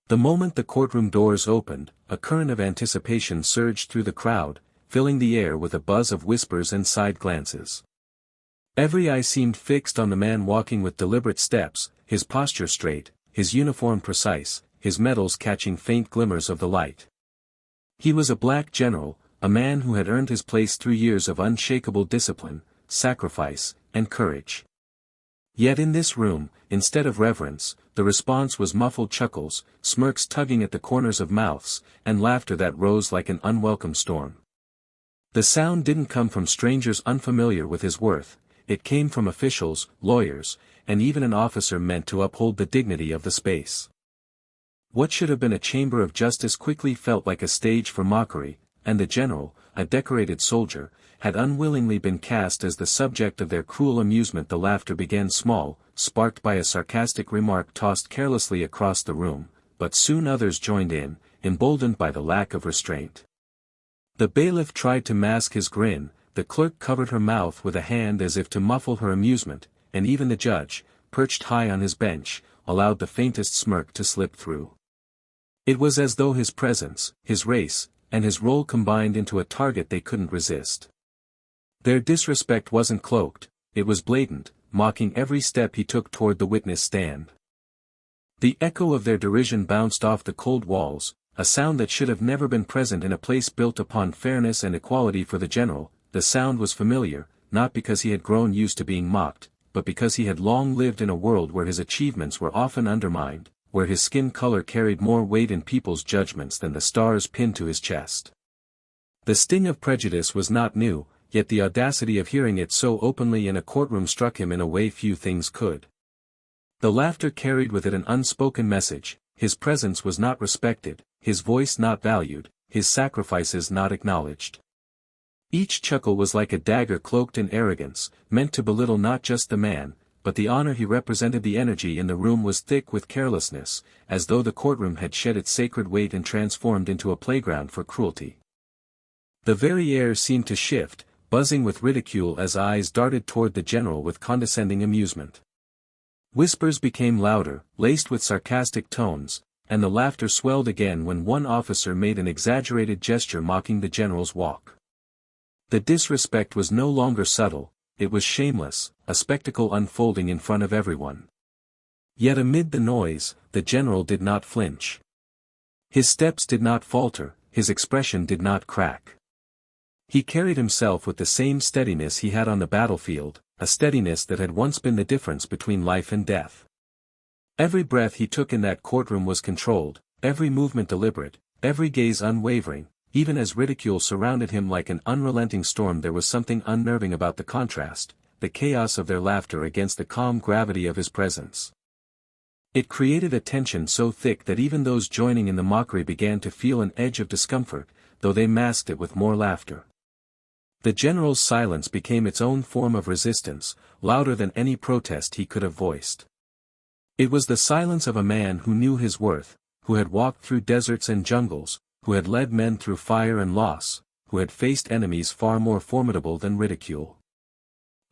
The moment the courtroom doors opened, a current of anticipation surged through the crowd, filling the air with a buzz of whispers and side glances. Every eye seemed fixed on the man walking with deliberate steps, his posture straight, his uniform precise, his medals catching faint glimmers of the light. He was a black general, a man who had earned his place through years of unshakable discipline, sacrifice, and courage. Yet in this room, instead of reverence, the response was muffled chuckles, smirks tugging at the corners of mouths, and laughter that rose like an unwelcome storm. The sound didn't come from strangers unfamiliar with his worth, it came from officials, lawyers, and even an officer meant to uphold the dignity of the space. What should have been a chamber of justice quickly felt like a stage for mockery, and the general, a decorated soldier, had unwillingly been cast as the subject of their cruel amusement. The laughter began small, sparked by a sarcastic remark tossed carelessly across the room, but soon others joined in, emboldened by the lack of restraint. The bailiff tried to mask his grin, the clerk covered her mouth with a hand as if to muffle her amusement, and even the judge, perched high on his bench, allowed the faintest smirk to slip through. It was as though his presence, his race, and his role combined into a target they couldn't resist. Their disrespect wasn't cloaked, it was blatant, mocking every step he took toward the witness stand. The echo of their derision bounced off the cold walls, a sound that should have never been present in a place built upon fairness and equality. For the general, the sound was familiar, not because he had grown used to being mocked, but because he had long lived in a world where his achievements were often undermined, where his skin color carried more weight in people's judgments than the stars pinned to his chest. The sting of prejudice was not new, yet the audacity of hearing it so openly in a courtroom struck him in a way few things could. The laughter carried with it an unspoken message: his presence was not respected, his voice not valued, his sacrifices not acknowledged. Each chuckle was like a dagger cloaked in arrogance, meant to belittle not just the man, but the honor he represented. The energy in the room was thick with carelessness, as though the courtroom had shed its sacred weight and transformed into a playground for cruelty. The very air seemed to shift, buzzing with ridicule as eyes darted toward the general with condescending amusement. Whispers became louder, laced with sarcastic tones, and the laughter swelled again when one officer made an exaggerated gesture mocking the general's walk. The disrespect was no longer subtle, it was shameless, a spectacle unfolding in front of everyone. Yet amid the noise, the general did not flinch. His steps did not falter, his expression did not crack. He carried himself with the same steadiness he had on the battlefield, a steadiness that had once been the difference between life and death. Every breath he took in that courtroom was controlled, every movement deliberate, every gaze unwavering. Even as ridicule surrounded him like an unrelenting storm, there was something unnerving about the contrast, the chaos of their laughter against the calm gravity of his presence. It created a tension so thick that even those joining in the mockery began to feel an edge of discomfort, though they masked it with more laughter. The general's silence became its own form of resistance, louder than any protest he could have voiced. It was the silence of a man who knew his worth, who had walked through deserts and jungles, who had led men through fire and loss, who had faced enemies far more formidable than ridicule.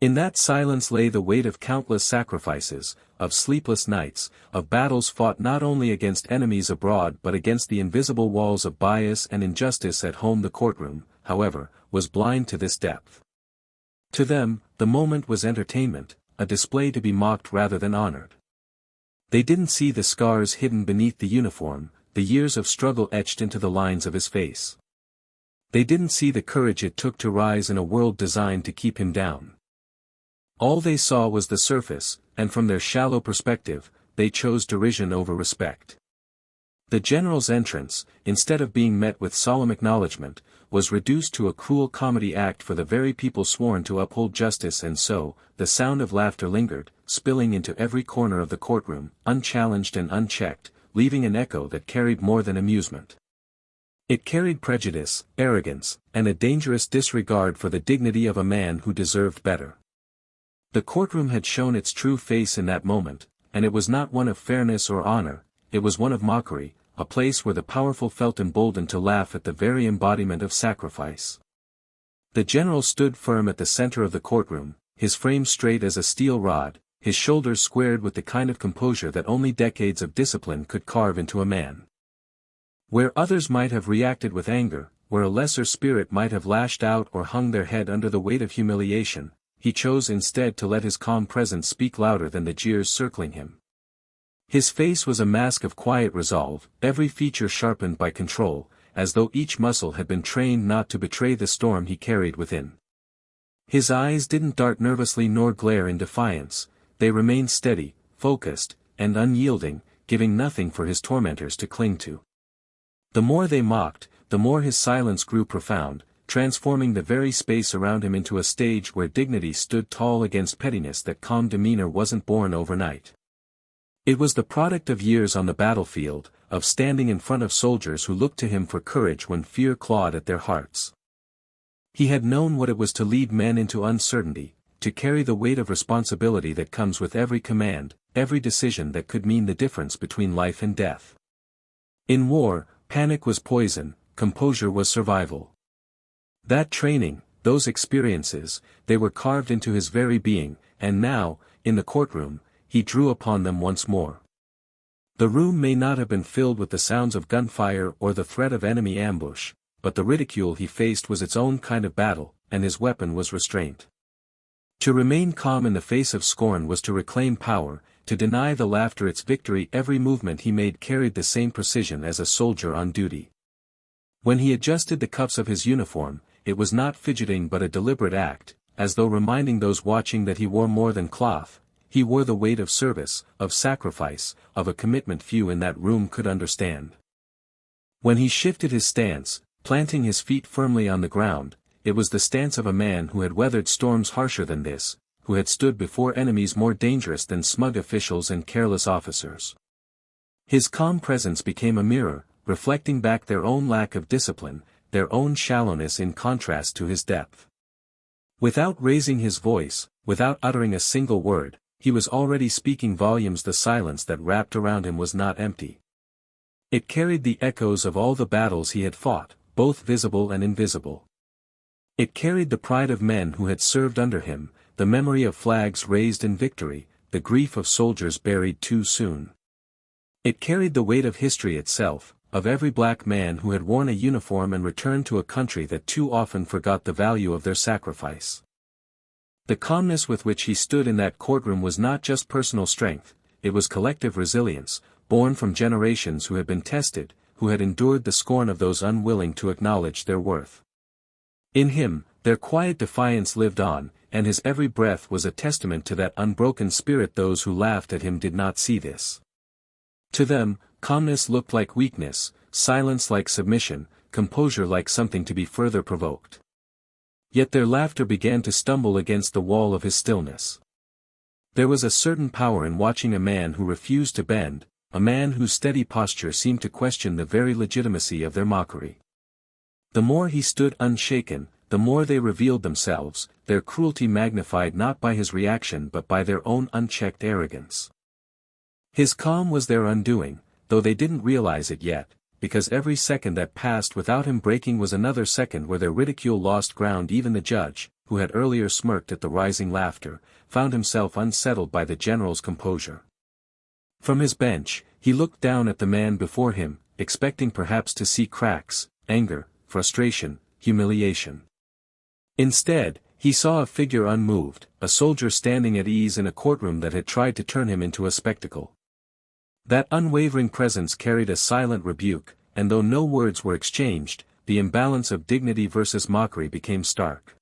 In that silence lay the weight of countless sacrifices, of sleepless nights, of battles fought not only against enemies abroad but against the invisible walls of bias and injustice at home. The courtroom, however, was blind to this depth. To them, the moment was entertainment, a display to be mocked rather than honored. They didn't see the scars hidden beneath the uniform, the years of struggle etched into the lines of his face. They didn't see the courage it took to rise in a world designed to keep him down. All they saw was the surface, and from their shallow perspective, they chose derision over respect. The general's entrance, instead of being met with solemn acknowledgement, was reduced to a cruel comedy act for the very people sworn to uphold justice. And so, the sound of laughter lingered, spilling into every corner of the courtroom, unchallenged and unchecked, leaving an echo that carried more than amusement. It carried prejudice, arrogance, and a dangerous disregard for the dignity of a man who deserved better. The courtroom had shown its true face in that moment, and it was not one of fairness or honor, it was one of mockery, a place where the powerful felt emboldened to laugh at the very embodiment of sacrifice. The general stood firm at the center of the courtroom, his frame straight as a steel rod, his shoulders squared with the kind of composure that only decades of discipline could carve into a man. Where others might have reacted with anger, where a lesser spirit might have lashed out or hung their head under the weight of humiliation, he chose instead to let his calm presence speak louder than the jeers circling him. His face was a mask of quiet resolve, every feature sharpened by control, as though each muscle had been trained not to betray the storm he carried within. His eyes didn't dart nervously nor glare in defiance, they remained steady, focused, and unyielding, giving nothing for his tormentors to cling to. The more they mocked, the more his silence grew profound, transforming the very space around him into a stage where dignity stood tall against pettiness. That calm demeanor wasn't born overnight. It was the product of years on the battlefield, of standing in front of soldiers who looked to him for courage when fear clawed at their hearts. He had known what it was to lead men into uncertainty, to carry the weight of responsibility that comes with every command, every decision that could mean the difference between life and death. In war, panic was poison, composure was survival. That training, those experiences, they were carved into his very being, and now, in the courtroom, he drew upon them once more. The room may not have been filled with the sounds of gunfire or the threat of enemy ambush, but the ridicule he faced was its own kind of battle, and his weapon was restraint. To remain calm in the face of scorn was to reclaim power, to deny the laughter its victory. Every movement he made carried the same precision as a soldier on duty. When he adjusted the cuffs of his uniform, it was not fidgeting but a deliberate act, as though reminding those watching that he wore more than cloth. He wore the weight of service, of sacrifice, of a commitment few in that room could understand. When he shifted his stance, planting his feet firmly on the ground, it was the stance of a man who had weathered storms harsher than this, who had stood before enemies more dangerous than smug officials and careless officers. His calm presence became a mirror, reflecting back their own lack of discipline, their own shallowness in contrast to his depth. Without raising his voice, without uttering a single word, he was already speaking volumes. The silence that wrapped around him was not empty. It carried the echoes of all the battles he had fought, both visible and invisible. It carried the pride of men who had served under him, the memory of flags raised in victory, the grief of soldiers buried too soon. It carried the weight of history itself, of every black man who had worn a uniform and returned to a country that too often forgot the value of their sacrifice. The calmness with which he stood in that courtroom was not just personal strength, it was collective resilience, born from generations who had been tested, who had endured the scorn of those unwilling to acknowledge their worth. In him, their quiet defiance lived on, and his every breath was a testament to that unbroken spirit. Those who laughed at him did not see this. To them, calmness looked like weakness, silence like submission, composure like something to be further provoked. Yet their laughter began to stumble against the wall of his stillness. There was a certain power in watching a man who refused to bend, a man whose steady posture seemed to question the very legitimacy of their mockery. The more he stood unshaken, the more they revealed themselves, their cruelty magnified not by his reaction but by their own unchecked arrogance. His calm was their undoing, though they didn't realize it yet, because every second that passed without him breaking was another second where their ridicule lost ground. Even the judge, who had earlier smirked at the rising laughter, found himself unsettled by the general's composure. From his bench, he looked down at the man before him, expecting perhaps to see cracks, anger, frustration, humiliation. Instead, he saw a figure unmoved, a soldier standing at ease in a courtroom that had tried to turn him into a spectacle. That unwavering presence carried a silent rebuke, and though no words were exchanged, the imbalance of dignity versus mockery became stark.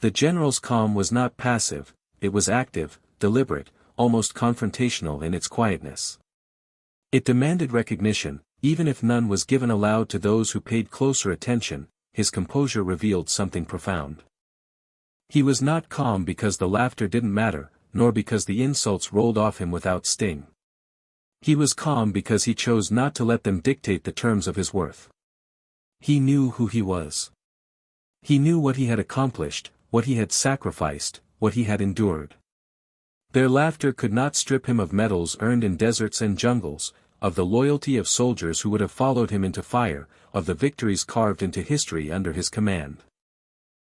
The general's calm was not passive, it was active, deliberate, almost confrontational in its quietness. It demanded recognition, even if none was given aloud to those who paid closer attention. His composure revealed something profound. He was not calm because the laughter didn't matter, nor because the insults rolled off him without sting. He was calm because he chose not to let them dictate the terms of his worth. He knew who he was. He knew what he had accomplished, what he had sacrificed, what he had endured. Their laughter could not strip him of medals earned in deserts and jungles, of the loyalty of soldiers who would have followed him into fire, of the victories carved into history under his command.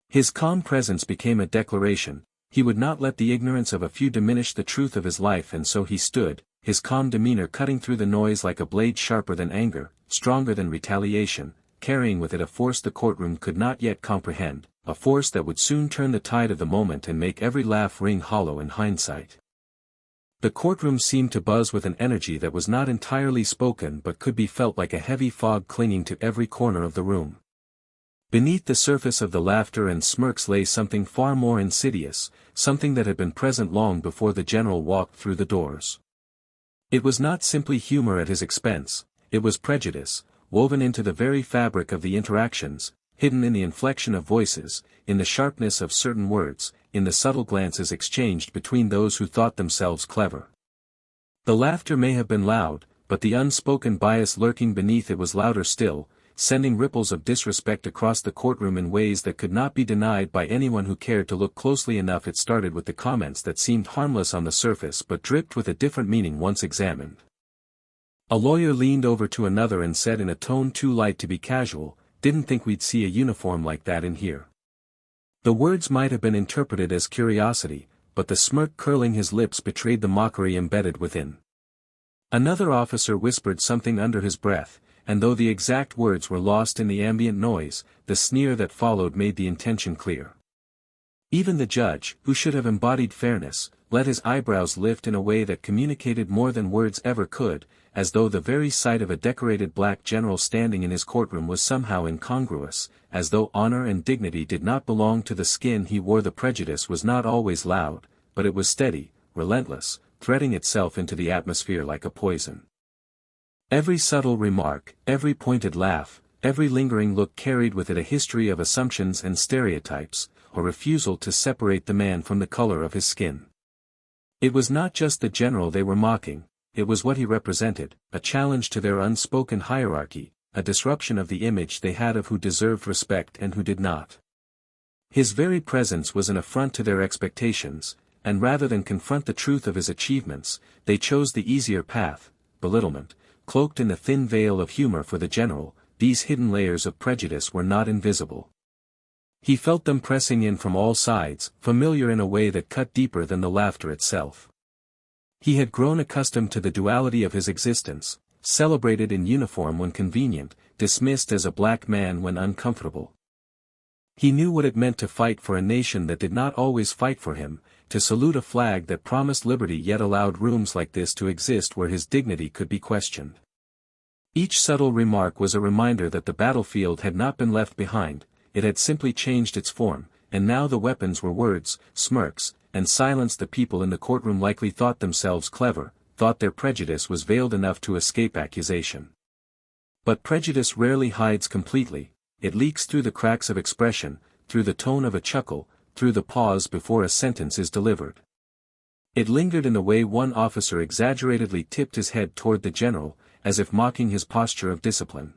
His calm presence became a declaration, He would not let the ignorance of a few diminish the truth of his life, and so he stood, his calm demeanor cutting through the noise like a blade sharper than anger, stronger than retaliation, carrying with it a force the courtroom could not yet comprehend, a force that would soon turn the tide of the moment and make every laugh ring hollow in hindsight. The courtroom seemed to buzz with an energy that was not entirely spoken but could be felt like a heavy fog clinging to every corner of the room. Beneath the surface of the laughter and smirks lay something far more insidious, something that had been present long before the general walked through the doors. It was not simply humor at his expense, it was prejudice, woven into the very fabric of the interactions, hidden in the inflection of voices, in the sharpness of certain words, in the subtle glances exchanged between those who thought themselves clever. The laughter may have been loud, but the unspoken bias lurking beneath it was louder still, sending ripples of disrespect across the courtroom in ways that could not be denied by anyone who cared to look closely enough. It started with the comments that seemed harmless on the surface but dripped with a different meaning once examined. A lawyer leaned over to another and said in a tone too light to be casual, "Didn't think we'd see a uniform like that in here." The words might have been interpreted as curiosity, but the smirk curling his lips betrayed the mockery embedded within. Another officer whispered something under his breath, and though the exact words were lost in the ambient noise, the sneer that followed made the intention clear. Even the judge, who should have embodied fairness, let his eyebrows lift in a way that communicated more than words ever could, as though the very sight of a decorated black general standing in his courtroom was somehow incongruous, as though honor and dignity did not belong to the skin he wore. The prejudice was not always loud, but it was steady, relentless, threading itself into the atmosphere like a poison. Every subtle remark, every pointed laugh, every lingering look carried with it a history of assumptions and stereotypes, a refusal to separate the man from the color of his skin. It was not just the general they were mocking, it was what he represented, a challenge to their unspoken hierarchy, a disruption of the image they had of who deserved respect and who did not. His very presence was an affront to their expectations, and rather than confront the truth of his achievements, they chose the easier path, belittlement. Cloaked in the thin veil of humor for the general, these hidden layers of prejudice were not invisible. He felt them pressing in from all sides, familiar in a way that cut deeper than the laughter itself. He had grown accustomed to the duality of his existence, celebrated in uniform when convenient, dismissed as a black man when uncomfortable. He knew what it meant to fight for a nation that did not always fight for him, to salute a flag that promised liberty yet allowed rooms like this to exist where his dignity could be questioned. Each subtle remark was a reminder that the battlefield had not been left behind, it had simply changed its form, and now the weapons were words, smirks, and silence. The people in the courtroom likely thought themselves clever, thought their prejudice was veiled enough to escape accusation. But prejudice rarely hides completely, it leaks through the cracks of expression, through the tone of a chuckle, through the pause before a sentence is delivered. It lingered in the way one officer exaggeratedly tipped his head toward the general, as if mocking his posture of discipline.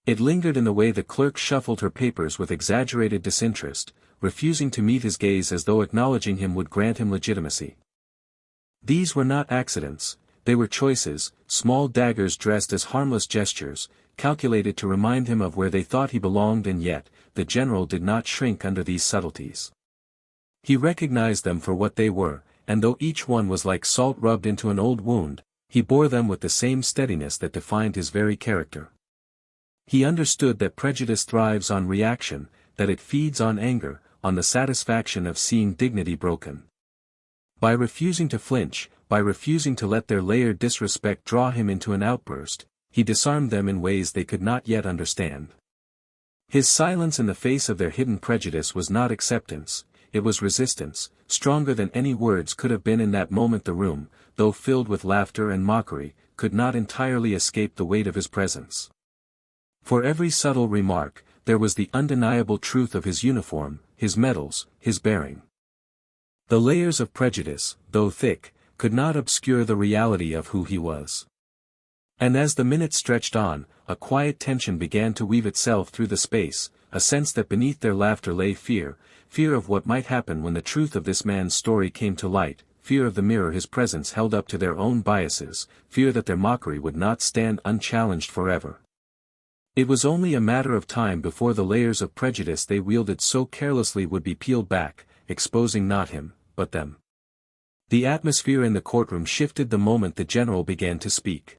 It lingered in the way the clerk shuffled her papers with exaggerated disinterest, refusing to meet his gaze as though acknowledging him would grant him legitimacy. These were not accidents, they were choices, small daggers dressed as harmless gestures, calculated to remind him of where they thought he belonged, and yet, the general did not shrink under these subtleties. He recognized them for what they were, and though each one was like salt rubbed into an old wound, he bore them with the same steadiness that defined his very character. He understood that prejudice thrives on reaction, that it feeds on anger, on the satisfaction of seeing dignity broken. By refusing to flinch, by refusing to let their layered disrespect draw him into an outburst, he disarmed them in ways they could not yet understand. His silence in the face of their hidden prejudice was not acceptance, it was resistance, stronger than any words could have been in that moment. The room, though filled with laughter and mockery, could not entirely escape the weight of his presence. For every subtle remark, there was the undeniable truth of his uniform, his medals, his bearing. The layers of prejudice, though thick, could not obscure the reality of who he was. And as the minutes stretched on, a quiet tension began to weave itself through the space, a sense that beneath their laughter lay fear, fear of what might happen when the truth of this man's story came to light, fear of the mirror his presence held up to their own biases, fear that their mockery would not stand unchallenged forever. It was only a matter of time before the layers of prejudice they wielded so carelessly would be peeled back, exposing not him, but them. The atmosphere in the courtroom shifted the moment the general began to speak.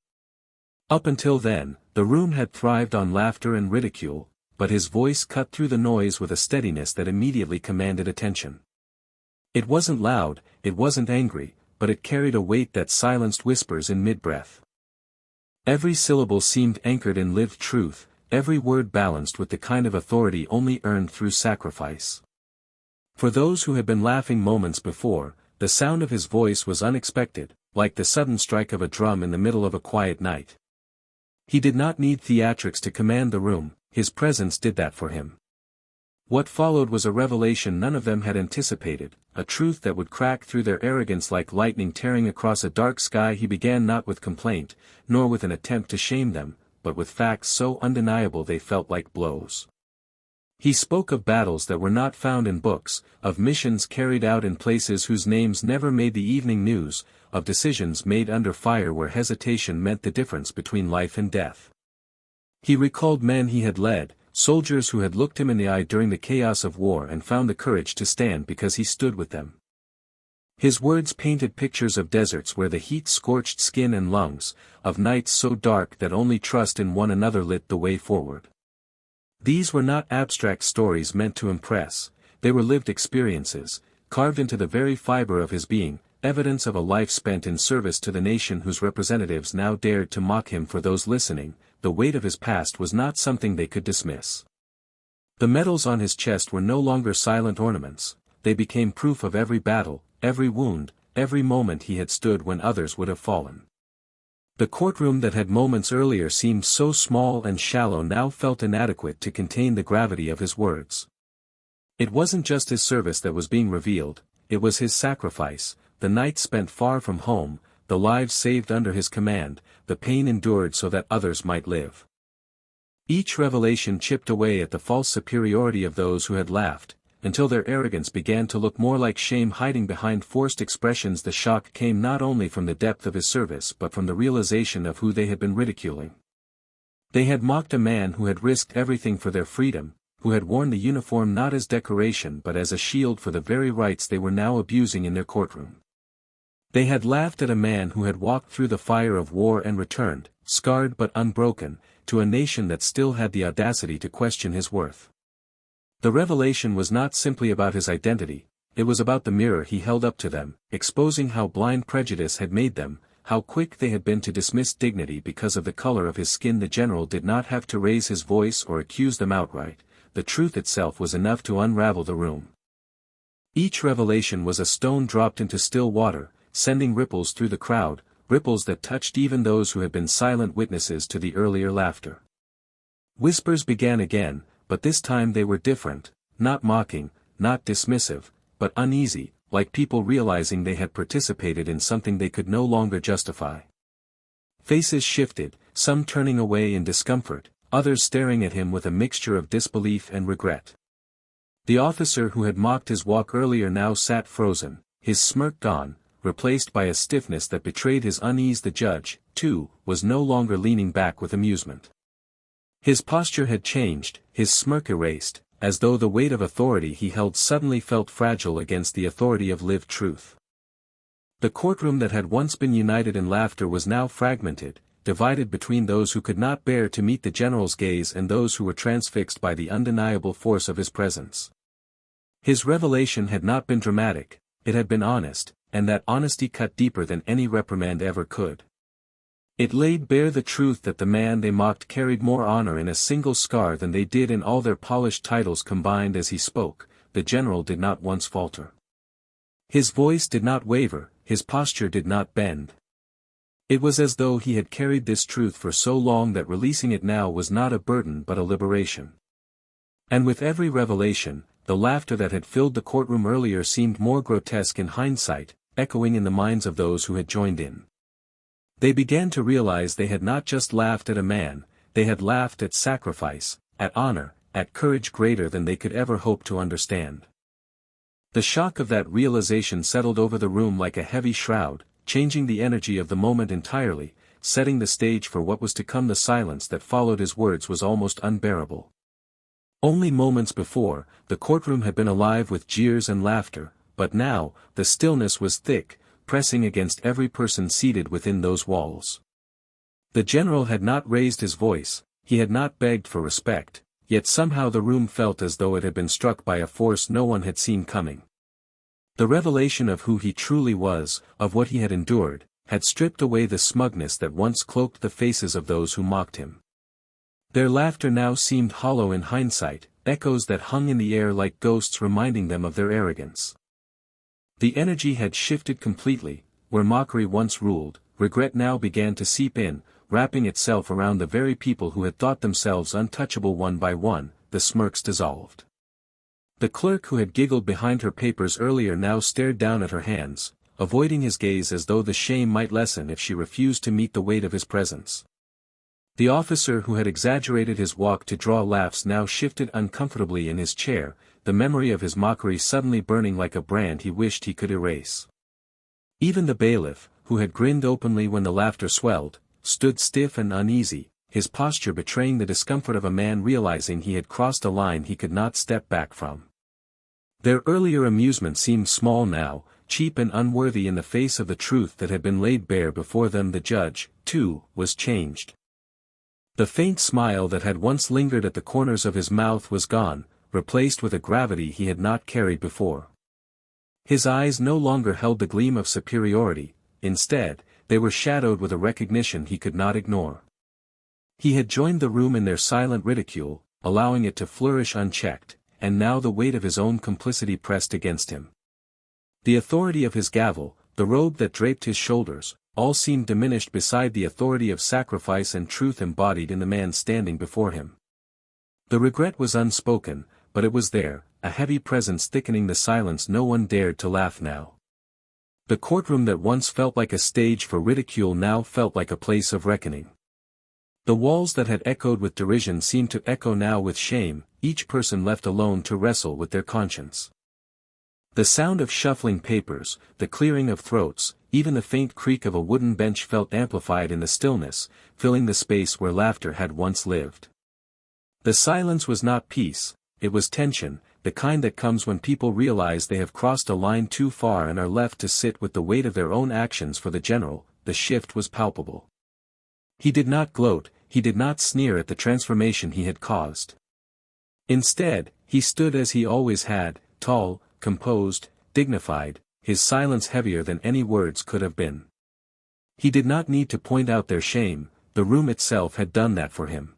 Up until then, the room had thrived on laughter and ridicule, but his voice cut through the noise with a steadiness that immediately commanded attention. It wasn't loud, it wasn't angry, but it carried a weight that silenced whispers in mid-breath. Every syllable seemed anchored in lived truth, every word balanced with the kind of authority only earned through sacrifice. For those who had been laughing moments before, the sound of his voice was unexpected, like the sudden strike of a drum in the middle of a quiet night. He did not need theatrics to command the room, his presence did that for him. What followed was a revelation none of them had anticipated, a truth that would crack through their arrogance like lightning tearing across a dark sky. He began not with complaint, nor with an attempt to shame them, but with facts so undeniable they felt like blows. He spoke of battles that were not found in books, of missions carried out in places whose names never made the evening news, of decisions made under fire where hesitation meant the difference between life and death. He recalled men he had led, soldiers who had looked him in the eye during the chaos of war and found the courage to stand because he stood with them. His words painted pictures of deserts where the heat scorched skin and lungs, of nights so dark that only trust in one another lit the way forward. These were not abstract stories meant to impress, they were lived experiences, carved into the very fiber of his being, evidence of a life spent in service to the nation whose representatives now dared to mock him. For those listening, the weight of his past was not something they could dismiss. The medals on his chest were no longer silent ornaments, they became proof of every battle, every wound, every moment he had stood when others would have fallen. The courtroom that had moments earlier seemed so small and shallow now felt inadequate to contain the gravity of his words. It wasn't just his service that was being revealed, it was his sacrifice, the nights spent far from home, the lives saved under his command, the pain endured so that others might live. Each revelation chipped away at the false superiority of those who had laughed, until their arrogance began to look more like shame hiding behind forced expressions. The shock came not only from the depth of his service but from the realization of who they had been ridiculing. They had mocked a man who had risked everything for their freedom, who had worn the uniform not as decoration but as a shield for the very rights they were now abusing in their courtroom. They had laughed at a man who had walked through the fire of war and returned, scarred but unbroken, to a nation that still had the audacity to question his worth. The revelation was not simply about his identity, it was about the mirror he held up to them, exposing how blind prejudice had made them, how quick they had been to dismiss dignity because of the color of his skin. The general did not have to raise his voice or accuse them outright, the truth itself was enough to unravel the room. Each revelation was a stone dropped into still water, sending ripples through the crowd, ripples that touched even those who had been silent witnesses to the earlier laughter. Whispers began again, but this time they were different, not mocking, not dismissive, but uneasy, like people realizing they had participated in something they could no longer justify. Faces shifted, some turning away in discomfort, others staring at him with a mixture of disbelief and regret. The officer who had mocked his walk earlier now sat frozen, his smirk gone, replaced by a stiffness that betrayed his unease. The judge, too, was no longer leaning back with amusement. His posture had changed, his smirk erased, as though the weight of authority he held suddenly felt fragile against the authority of lived truth. The courtroom that had once been united in laughter was now fragmented, divided between those who could not bear to meet the general's gaze and those who were transfixed by the undeniable force of his presence. His revelation had not been dramatic, it had been honest, and that honesty cut deeper than any reprimand ever could. It laid bare the truth that the man they mocked carried more honor in a single scar than they did in all their polished titles combined. As he spoke, the general did not once falter. His voice did not waver, his posture did not bend. It was as though he had carried this truth for so long that releasing it now was not a burden but a liberation. And with every revelation, the laughter that had filled the courtroom earlier seemed more grotesque in hindsight, echoing in the minds of those who had joined in. They began to realize they had not just laughed at a man, they had laughed at sacrifice, at honor, at courage greater than they could ever hope to understand. The shock of that realization settled over the room like a heavy shroud, changing the energy of the moment entirely, setting the stage for what was to come. The silence that followed his words was almost unbearable. Only moments before, the courtroom had been alive with jeers and laughter, but now, the stillness was thick, pressing against every person seated within those walls. The general had not raised his voice, he had not begged for respect, yet somehow the room felt as though it had been struck by a force no one had seen coming. The revelation of who he truly was, of what he had endured, had stripped away the smugness that once cloaked the faces of those who mocked him. Their laughter now seemed hollow in hindsight, echoes that hung in the air like ghosts reminding them of their arrogance. The energy had shifted completely, where mockery once ruled, regret now began to seep in, wrapping itself around the very people who had thought themselves untouchable. One by one, the smirks dissolved. The clerk who had giggled behind her papers earlier now stared down at her hands, avoiding his gaze as though the shame might lessen if she refused to meet the weight of his presence. The officer who had exaggerated his walk to draw laughs now shifted uncomfortably in his chair, the memory of his mockery suddenly burning like a brand he wished he could erase. Even the bailiff, who had grinned openly when the laughter swelled, stood stiff and uneasy, his posture betraying the discomfort of a man realizing he had crossed a line he could not step back from. Their earlier amusement seemed small now, cheap and unworthy in the face of the truth that had been laid bare before them. The judge, too, was changed. The faint smile that had once lingered at the corners of his mouth was gone, replaced with a gravity he had not carried before. His eyes no longer held the gleam of superiority, instead, they were shadowed with a recognition he could not ignore. He had joined the room in their silent ridicule, allowing it to flourish unchecked, and now the weight of his own complicity pressed against him. The authority of his gavel, the robe that draped his shoulders, all seemed diminished beside the authority of sacrifice and truth embodied in the man standing before him. The regret was unspoken, but it was there, a heavy presence thickening the silence. No one dared to laugh now. The courtroom that once felt like a stage for ridicule now felt like a place of reckoning. The walls that had echoed with derision seemed to echo now with shame, each person left alone to wrestle with their conscience. The sound of shuffling papers, the clearing of throats, even the faint creak of a wooden bench felt amplified in the stillness, filling the space where laughter had once lived. The silence was not peace, it was tension, the kind that comes when people realize they have crossed a line too far and are left to sit with the weight of their own actions. For the general, the shift was palpable. He did not gloat, he did not sneer at the transformation he had caused. Instead, he stood as he always had, tall, composed, dignified, his silence heavier than any words could have been. He did not need to point out their shame, the room itself had done that for him.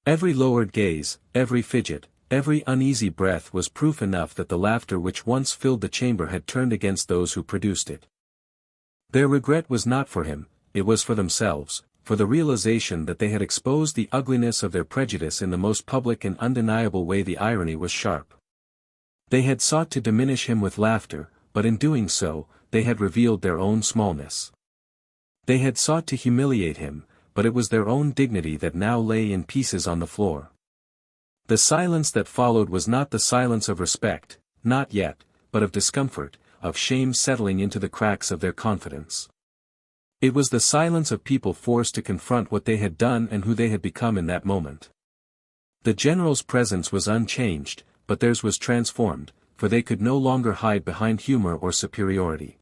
Every lowered gaze, every fidget, every uneasy breath was proof enough that the laughter which once filled the chamber had turned against those who produced it. Their regret was not for him, it was for themselves, for the realization that they had exposed the ugliness of their prejudice in the most public and undeniable way. The irony was sharp. They had sought to diminish him with laughter, but in doing so, they had revealed their own smallness. They had sought to humiliate him, but it was their own dignity that now lay in pieces on the floor. The silence that followed was not the silence of respect, not yet, but of discomfort, of shame settling into the cracks of their confidence. It was the silence of people forced to confront what they had done and who they had become in that moment. The general's presence was unchanged, but theirs was transformed, for they could no longer hide behind humor or superiority.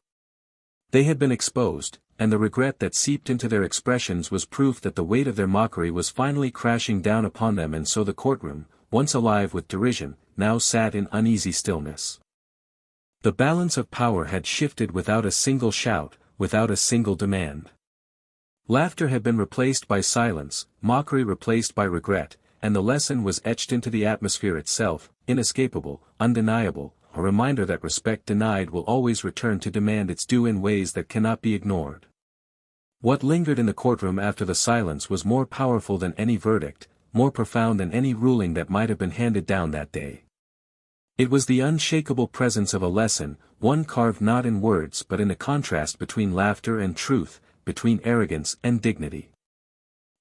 They had been exposed, and the regret that seeped into their expressions was proof that the weight of their mockery was finally crashing down upon them. And so the courtroom, once alive with derision, now sat in uneasy stillness. The balance of power had shifted without a single shout, without a single demand. Laughter had been replaced by silence, mockery replaced by regret, and the lesson was etched into the atmosphere itself, inescapable, undeniable, a reminder that respect denied will always return to demand its due in ways that cannot be ignored. What lingered in the courtroom after the silence was more powerful than any verdict, more profound than any ruling that might have been handed down that day. It was the unshakable presence of a lesson, one carved not in words but in the contrast between laughter and truth, between arrogance and dignity.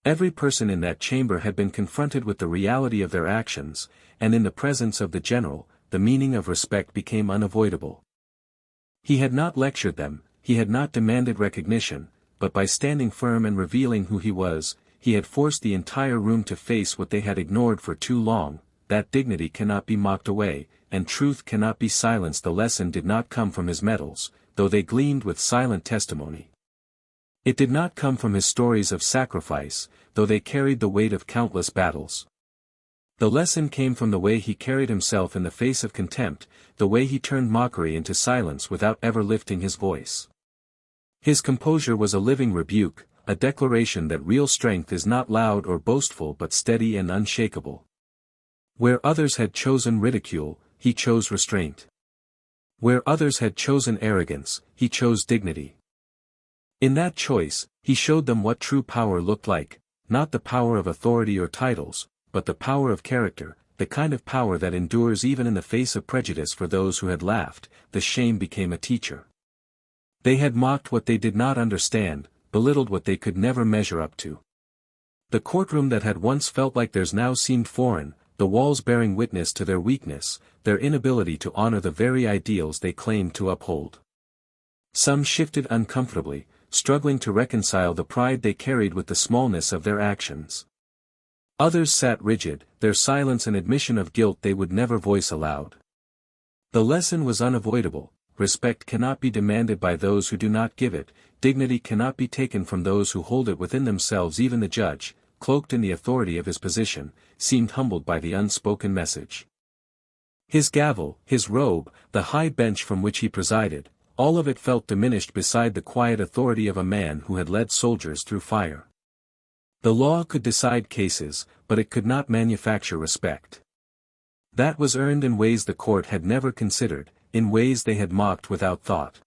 Every person in that chamber had been confronted with the reality of their actions, and in the presence of the general, the meaning of respect became unavoidable. He had not lectured them, he had not demanded recognition, but by standing firm and revealing who he was, he had forced the entire room to face what they had ignored for too long, that dignity cannot be mocked away, and truth cannot be silenced. The lesson did not come from his medals, though they gleamed with silent testimony. It did not come from his stories of sacrifice, though they carried the weight of countless battles. The lesson came from the way he carried himself in the face of contempt, the way he turned mockery into silence without ever lifting his voice. His composure was a living rebuke, a declaration that real strength is not loud or boastful but steady and unshakable. Where others had chosen ridicule, he chose restraint. Where others had chosen arrogance, he chose dignity. In that choice, he showed them what true power looked like, not the power of authority or titles, but the power of character, the kind of power that endures even in the face of prejudice. For those who had laughed, the shame became a teacher. They had mocked what they did not understand, belittled what they could never measure up to. The courtroom that had once felt like theirs now seemed foreign, the walls bearing witness to their weakness, their inability to honor the very ideals they claimed to uphold. Some shifted uncomfortably, struggling to reconcile the pride they carried with the smallness of their actions. Others sat rigid, their silence an admission of guilt they would never voice aloud. The lesson was unavoidable: respect cannot be demanded by those who do not give it, dignity cannot be taken from those who hold it within themselves. Even the judge, cloaked in the authority of his position, seemed humbled by the unspoken message. His gavel, his robe, the high bench from which he presided, all of it felt diminished beside the quiet authority of a man who had led soldiers through fire. The law could decide cases, but it could not manufacture respect. That was earned in ways the court had never considered, in ways they had mocked without thought.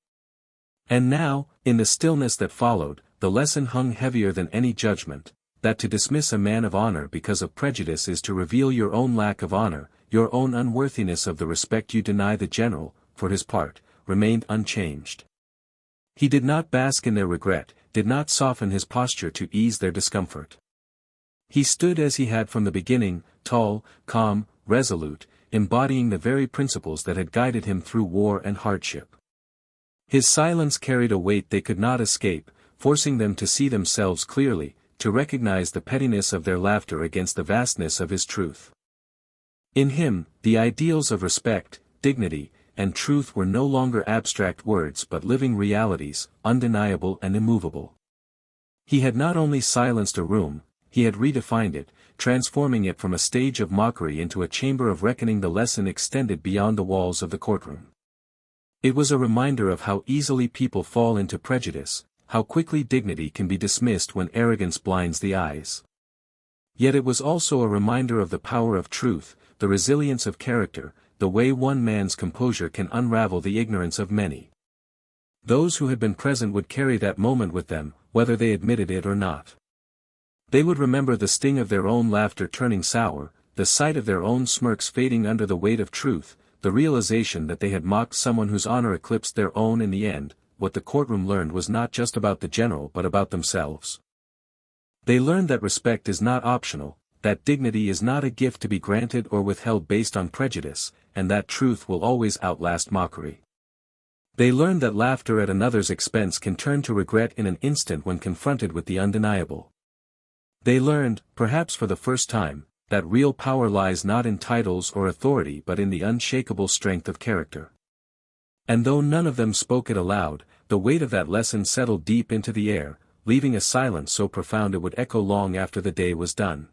And now, in the stillness that followed, the lesson hung heavier than any judgment, that to dismiss a man of honor because of prejudice is to reveal your own lack of honor, your own unworthiness of the respect you deny. The general, for his part, remained unchanged. He did not bask in their regret, did not soften his posture to ease their discomfort. He stood as he had from the beginning, tall, calm, resolute, embodying the very principles that had guided him through war and hardship. His silence carried a weight they could not escape, forcing them to see themselves clearly, to recognize the pettiness of their laughter against the vastness of his truth. In him, the ideals of respect, dignity, and truth were no longer abstract words but living realities, undeniable and immovable. He had not only silenced a room, he had redefined it, transforming it from a stage of mockery into a chamber of reckoning. The lesson extended beyond the walls of the courtroom. It was a reminder of how easily people fall into prejudice, how quickly dignity can be dismissed when arrogance blinds the eyes. Yet it was also a reminder of the power of truth, the resilience of character, the way one man's composure can unravel the ignorance of many. Those who had been present would carry that moment with them, whether they admitted it or not. They would remember the sting of their own laughter turning sour, the sight of their own smirks fading under the weight of truth, the realization that they had mocked someone whose honor eclipsed their own. In the end, what the courtroom learned was not just about the general but about themselves. They learned that respect is not optional, that dignity is not a gift to be granted or withheld based on prejudice, and that truth will always outlast mockery. They learned that laughter at another's expense can turn to regret in an instant when confronted with the undeniable. They learned, perhaps for the first time, that real power lies not in titles or authority but in the unshakable strength of character. And though none of them spoke it aloud, the weight of that lesson settled deep into the air, leaving a silence so profound it would echo long after the day was done.